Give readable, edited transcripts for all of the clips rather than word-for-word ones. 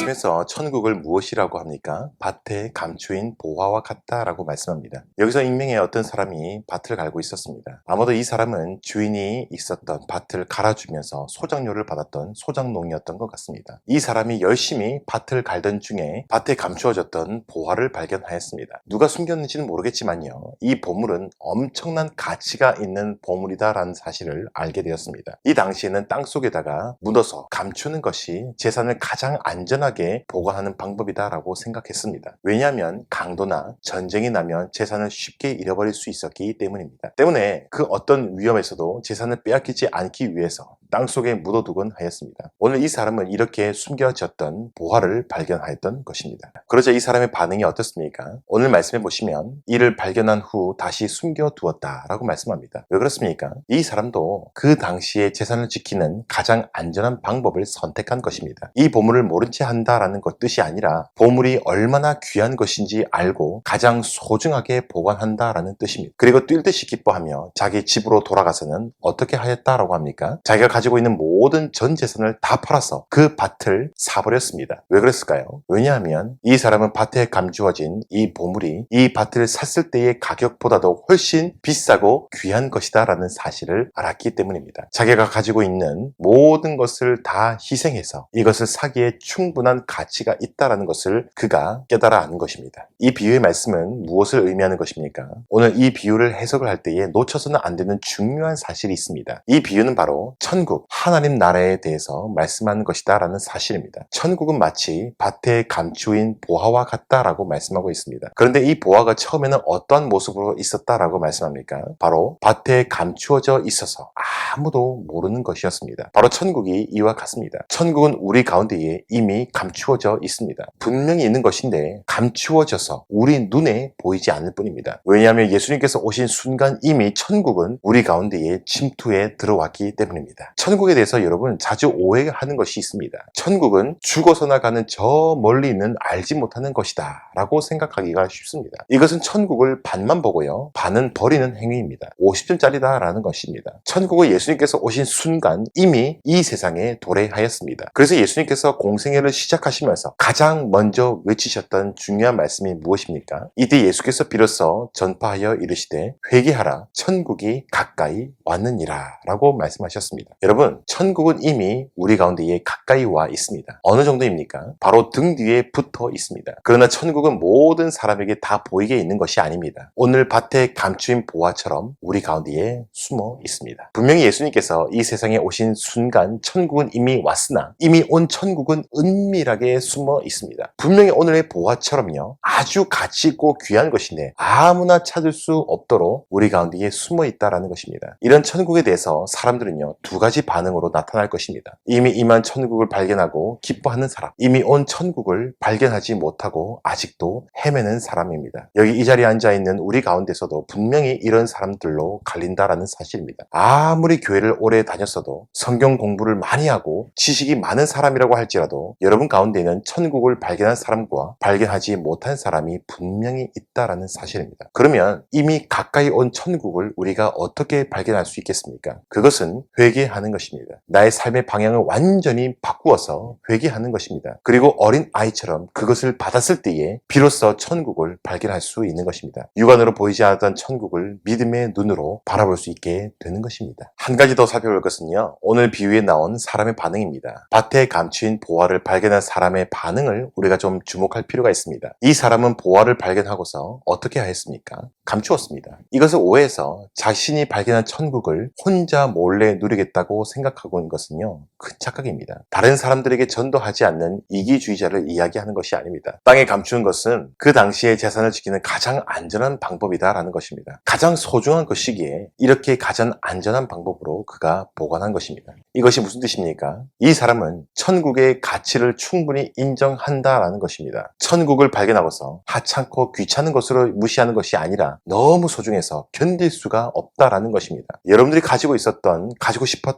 말씀에서 천국을 무엇이라고 합니까? 밭에 감추인 보화와 같다라고 말씀합니다. 여기서 익명의 어떤 사람이 밭을 갈고 있었습니다. 아마도 이 사람은 주인이 있었던 밭을 갈아주면서 소작료를 받았던 소작농이었던 것 같습니다. 이 사람이 열심히 밭을 갈던 중에 밭에 감추어졌던 보화를 발견하였습니다. 누가 숨겼는지는 모르겠지만요, 이 보물은 엄청난 가치가 있는 보물이다라는 사실을 알게 되었습니다. 이 당시에는 땅속에다가 묻어서 감추는 것이 재산을 가장 안전하게 보관하는 방법이다라고 생각했습니다. 왜냐하면 강도나 전쟁이 나면 재산을 쉽게 잃어버릴 수 있었기 때문입니다. 때문에 그 어떤 위험에서도 재산을 빼앗기지 않기 위해서 땅속에 묻어두곤 하였습니다. 오늘 이 사람은 이렇게 숨겨졌던 보화를 발견하였던 것입니다. 그러자 이 사람의 반응이 어떻습니까? 오늘 말씀해 보시면 이를 발견한 후 다시 숨겨두었다라고 말씀합니다. 왜 그렇습니까? 이 사람도 그 당시에 재산을 지키는 가장 안전한 방법을 선택한 것입니다. 이 보물을 모른 채 한다라는 것 뜻이 아니라 보물이 얼마나 귀한 것인지 알고 가장 소중하게 보관한다라는 뜻입니다. 그리고 뛸 듯이 기뻐하며 자기 집으로 돌아가서는 어떻게 하였다라고 합니까? 자기가 가지고 있는 모든 전 재산을 다 팔아서 그 밭을 사버렸습니다. 왜 그랬을까요? 왜냐하면 이 사람은 밭에 감추어진 이 보물이 이 밭을 샀을 때의 가격보다도 훨씬 비싸고 귀한 것이다 라는 사실을 알았기 때문입니다. 자기가 가지고 있는 모든 것을 다 희생해서 이것을 사기에 충분한 가치가 있다는 것을 그가 깨달아 아는 것입니다. 이 비유의 말씀은 무엇을 의미하는 것입니까? 오늘 이 비유를 해석을 할 때에 놓쳐서는 안 되는 중요한 사실이 있습니다. 이 비유는 바로 천국, 하나님 나라에 대해서 말씀하는 것이다 라는 사실입니다. 천국은 마치 밭에 감추인 보화와 같다라고 말씀하고 있습니다. 그런데 이 보화가 처음에는 어떠한 모습으로 있었다라고 말씀합니까? 바로 밭에 감추어져 있어서 아무도 모르는 것이었습니다. 바로 천국이 이와 같습니다. 천국은 우리 가운데에 이미 감추어져 있습니다. 분명히 있는 것인데 감추어져서 우리 눈에 보이지 않을 뿐입니다. 왜냐하면 예수님께서 오신 순간 이미 천국은 우리 가운데에 침투해 들어왔기 때문입니다. 천국에 대해서 여러분 자주 오해하는 것이 있습니다. 천국은 죽어서나 가는 저 멀리 있는 알지 못하는 것이다 라고 생각하기가 쉽습니다. 이것은 천국을 반만 보고요, 반은 버리는 행위입니다. 50점짜리다 라는 것입니다. 천국은 예수님께서 오신 순간 이미 이 세상에 도래하였습니다. 그래서 예수님께서 공생애를 시작하시면서 가장 먼저 외치셨던 중요한 말씀이 무엇입니까? 이때 예수께서 비로소 전파하여 이르시되 회개하라 천국이 가까이 왔느니라 라고 말씀하셨습니다. 여러분, 천국은 이미 우리 가운데에 가까이 와 있습니다. 어느 정도입니까? 바로 등 뒤에 붙어 있습니다. 그러나 천국은 모든 사람에게 다 보이게 있는 것이 아닙니다. 오늘 밭에 감추인 보화처럼 우리 가운데에 숨어 있습니다. 분명히 예수님께서 이 세상에 오신 순간 천국은 이미 왔으나 이미 온 천국은 은밀하게 숨어 있습니다. 분명히 오늘의 보화처럼요, 아주 가치 있고 귀한 것인데 아무나 찾을 수 없도록 우리 가운데에 숨어 있다라는 것입니다. 이런 천국에 대해서 사람들은요, 두 가지 반응으로 나타날 것입니다. 이미 임한 천국을 발견하고 기뻐하는 사람, 이미 온 천국을 발견하지 못하고 아직도 헤매는 사람입니다. 여기 이 자리에 앉아있는 우리 가운데서도 분명히 이런 사람들로 갈린다라는 사실입니다. 아무리 교회를 오래 다녔어도 성경 공부를 많이 하고 지식이 많은 사람이라고 할지라도 여러분 가운데에는 천국을 발견한 사람과 발견하지 못한 사람이 분명히 있다라는 사실입니다. 그러면 이미 가까이 온 천국을 우리가 어떻게 발견할 수 있겠습니까? 그것은 회개하는 것입니다. 나의 삶의 방향을 완전히 바꾸어서 회개하는 것입니다. 그리고 어린 아이처럼 그것을 받았을 때에 비로소 천국을 발견할 수 있는 것입니다. 육안으로 보이지 않았던 천국을 믿음의 눈으로 바라볼 수 있게 되는 것입니다. 한 가지 더 살펴볼 것은요, 오늘 비유에 나온 사람의 반응입니다. 밭에 감추인 보화를 발견한 사람의 반응을 우리가 좀 주목할 필요가 있습니다. 이 사람은 보화를 발견하고서 어떻게 하였습니까? 감추었습니다. 이것을 오해해서 자신이 발견한 천국을 혼자 몰래 누리겠다고 생각하고 있는 것은요, 큰 착각입니다. 다른 사람들에게 전도하지 않는 이기주의자를 이야기하는 것이 아닙니다. 땅에 감추는 것은 그 당시에 재산을 지키는 가장 안전한 방법이다라는 것입니다. 가장 소중한 것이기에 이렇게 가장 안전한 방법으로 그가 보관한 것입니다. 이것이 무슨 뜻입니까? 이 사람은 천국의 가치를 충분히 인정한다라는 것입니다. 천국을 발견하고서 하찮고 귀찮은 것으로 무시하는 것이 아니라 너무 소중해서 견딜 수가 없다라는 것입니다. 여러분들이 가지고 싶었던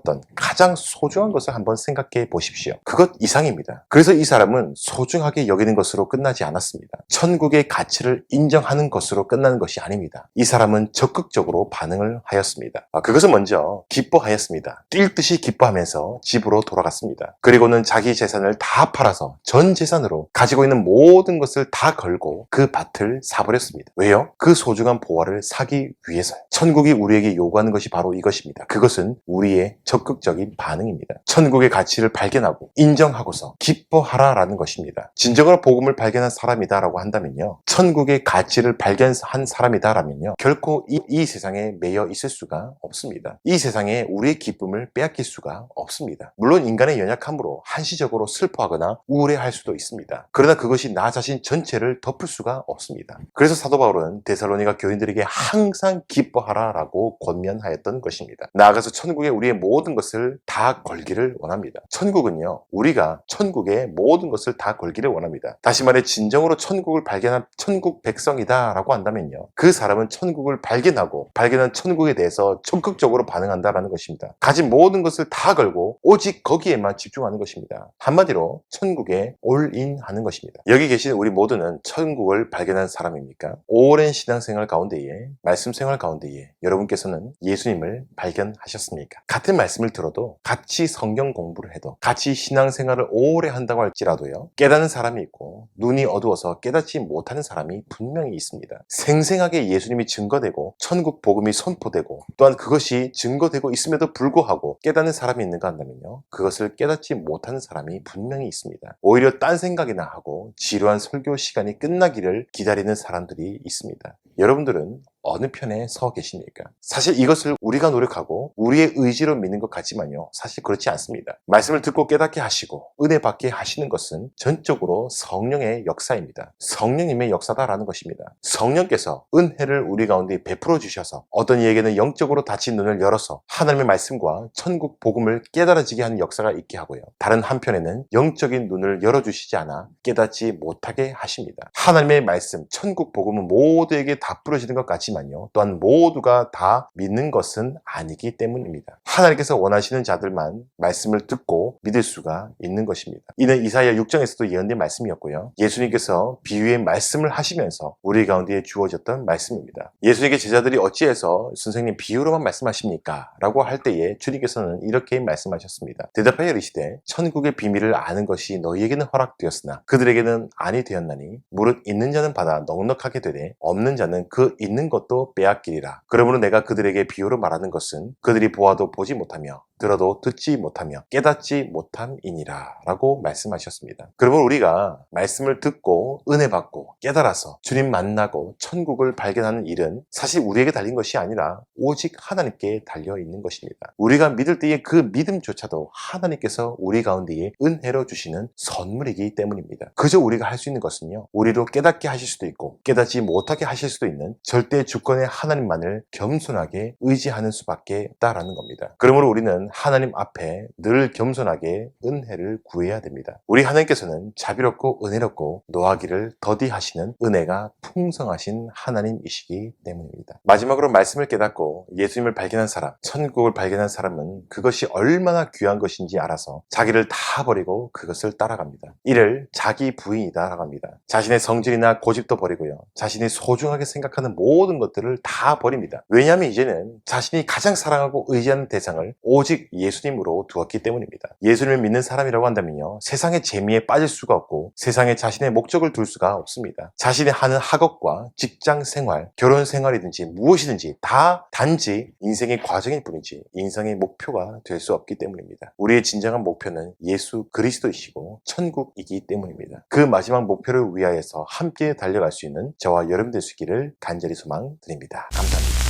어떤 가장 소중한 것을 한번 생각해 보십시오. 그것 이상입니다. 그래서 이 사람은 소중하게 여기는 것으로 끝나지 않았습니다. 천국의 가치를 인정하는 것으로 끝나는 것이 아닙니다. 이 사람은 적극적으로 반응을 하였습니다. 그것은 먼저 기뻐하였습니다. 뛸 듯이 기뻐하면서 집으로 돌아갔습니다. 그리고는 자기 재산을 다 팔아서 전 재산으로 가지고 있는 모든 것을 다 걸고 그 밭을 사버렸습니다. 왜요? 그 소중한 보화를 사기 위해서요. 천국이 우리에게 요구하는 것이 바로 이것입니다. 그것은 우리의 적극적인 반응입니다. 천국의 가치를 발견하고 인정하고서 기뻐하라라는 것입니다. 진정으로 복음을 발견한 사람이다라고 한다면요, 천국의 가치를 발견한 사람이다라면요, 결코 이 세상에 매여 있을 수가 없습니다. 이 세상에 우리의 기쁨을 빼앗길 수가 없습니다. 물론 인간의 연약함으로 한시적으로 슬퍼하거나 우울해할 수도 있습니다. 그러나 그것이 나 자신 전체를 덮을 수가 없습니다. 그래서 사도 바울은 데살로니가 교인들에게 항상 기뻐하라라고 권면하였던 것입니다. 나아가서 천국에 우리의 모든 것을 다 걸기를 원합니다. 천국은요, 우리가 천국의 모든 것을 다 걸기를 원합니다. 다시 말해 진정으로 천국을 발견한 천국 백성이다 라고 한다면요, 그 사람은 천국을 발견하고 발견한 천국에 대해서 적극적으로 반응한다라는 것입니다. 가진 모든 것을 다 걸고 오직 거기에만 집중하는 것입니다. 한마디로 천국에 올인하는 것입니다. 여기 계신 우리 모두는 천국을 발견한 사람입니까? 오랜 신앙생활 가운데에, 말씀 생활 가운데에 여러분께서는 예수님을 발견하셨습니까? 같은 말씀을 들어도 같이 성경 공부를 해도 같이 신앙생활을 오래 한다고 할지라도요, 깨닫는 사람이 있고 눈이 어두워서 깨닫지 못하는 사람이 분명히 있습니다. 생생하게 예수님이 증거되고 천국 복음이 선포되고 또한 그것이 증거되고 있음에도 불구하고 깨닫는 사람이 있는가 한다면요, 그것을 깨닫지 못하는 사람이 분명히 있습니다. 오히려 딴 생각이나 하고 지루한 설교 시간이 끝나기를 기다리는 사람들이 있습니다. 여러분들은 어느 편에 서 계십니까? 사실 이것을 우리가 노력하고 우리의 의지로 믿는 것 같지만요, 사실 그렇지 않습니다. 말씀을 듣고 깨닫게 하시고 은혜 받게 하시는 것은 전적으로 성령의 역사입니다. 성령님의 역사다라는 것입니다. 성령께서 은혜를 우리 가운데 베풀어 주셔서 어떤 이에게는 영적으로 닫힌 눈을 열어서 하나님의 말씀과 천국 복음을 깨달아지게 하는 역사가 있게 하고요, 다른 한편에는 영적인 눈을 열어주시지 않아 깨닫지 못하게 하십니다. 하나님의 말씀, 천국 복음은 모두에게 다 뿌려지는 것 같지만 또한 모두가 다 믿는 것은 아니기 때문입니다. 하나님께서 원하시는 자들만 말씀을 듣고 믿을 수가 있는 것입니다. 이는 이사야 6장에서도 예언된 말씀이었고요, 예수님께서 비유의 말씀을 하시면서 우리 가운데 주어졌던 말씀입니다. 예수님께 제자들이 어찌해서 선생님 비유로만 말씀하십니까? 라고 할 때에 주님께서는 이렇게 말씀하셨습니다. 대답하여 이르시되 천국의 비밀을 아는 것이 너희에게는 허락되었으나 그들에게는 아니 되었나니 무릇 있는 자는 받아 넉넉하게 되되 없는 자는 그 있는 것도 빼앗기리라. 그러므로 내가 그들에게 비유로 말하는 것은 그들이 보아도 보지 못하며 들어도 듣지 못하며 깨닫지 못함이니라 라고 말씀하셨습니다. 그러면 우리가 말씀을 듣고 은혜 받고 깨달아서 주님 만나고 천국을 발견하는 일은 사실 우리에게 달린 것이 아니라 오직 하나님께 달려 있는 것입니다. 우리가 믿을 때의 그 믿음조차도 하나님께서 우리 가운데에 은혜로 주시는 선물이기 때문입니다. 그저 우리가 할 수 있는 것은요, 우리로 깨닫게 하실 수도 있고 깨닫지 못하게 하실 수도 있는 절대 주권의 하나님만을 겸손하게 의지하는 수밖에 없다라는 겁니다. 그러므로 우리는 하나님 앞에 늘 겸손하게 은혜를 구해야 됩니다. 우리 하나님께서는 자비롭고 은혜롭고 노하기를 더디하시는 은혜가 풍성하신 하나님이시기 때문입니다. 마지막으로 말씀을 깨닫고 예수님을 발견한 사람, 천국을 발견한 사람은 그것이 얼마나 귀한 것인지 알아서 자기를 다 버리고 그것을 따라갑니다. 이를 자기 부인이다 라고 합니다. 자신의 성질이나 고집도 버리고요, 자신이 소중하게 생각하는 모든 것들을 다 버립니다. 왜냐하면 이제는 자신이 가장 사랑하고 의지하는 대상을 오직 예수님으로 두었기 때문입니다. 예수님을 믿는 사람이라고 한다면요, 세상의 재미에 빠질 수가 없고 세상에 자신의 목적을 둘 수가 없습니다. 자신이 하는 학업과 직장 생활, 결혼 생활이든지 무엇이든지 다 단지 인생의 과정일 뿐이지 인생의 목표가 될 수 없기 때문입니다. 우리의 진정한 목표는 예수 그리스도이시고 천국이기 때문입니다. 그 마지막 목표를 위하여서 함께 달려갈 수 있는 저와 여러분 될 수 있기를 간절히 소망드립니다. 감사합니다.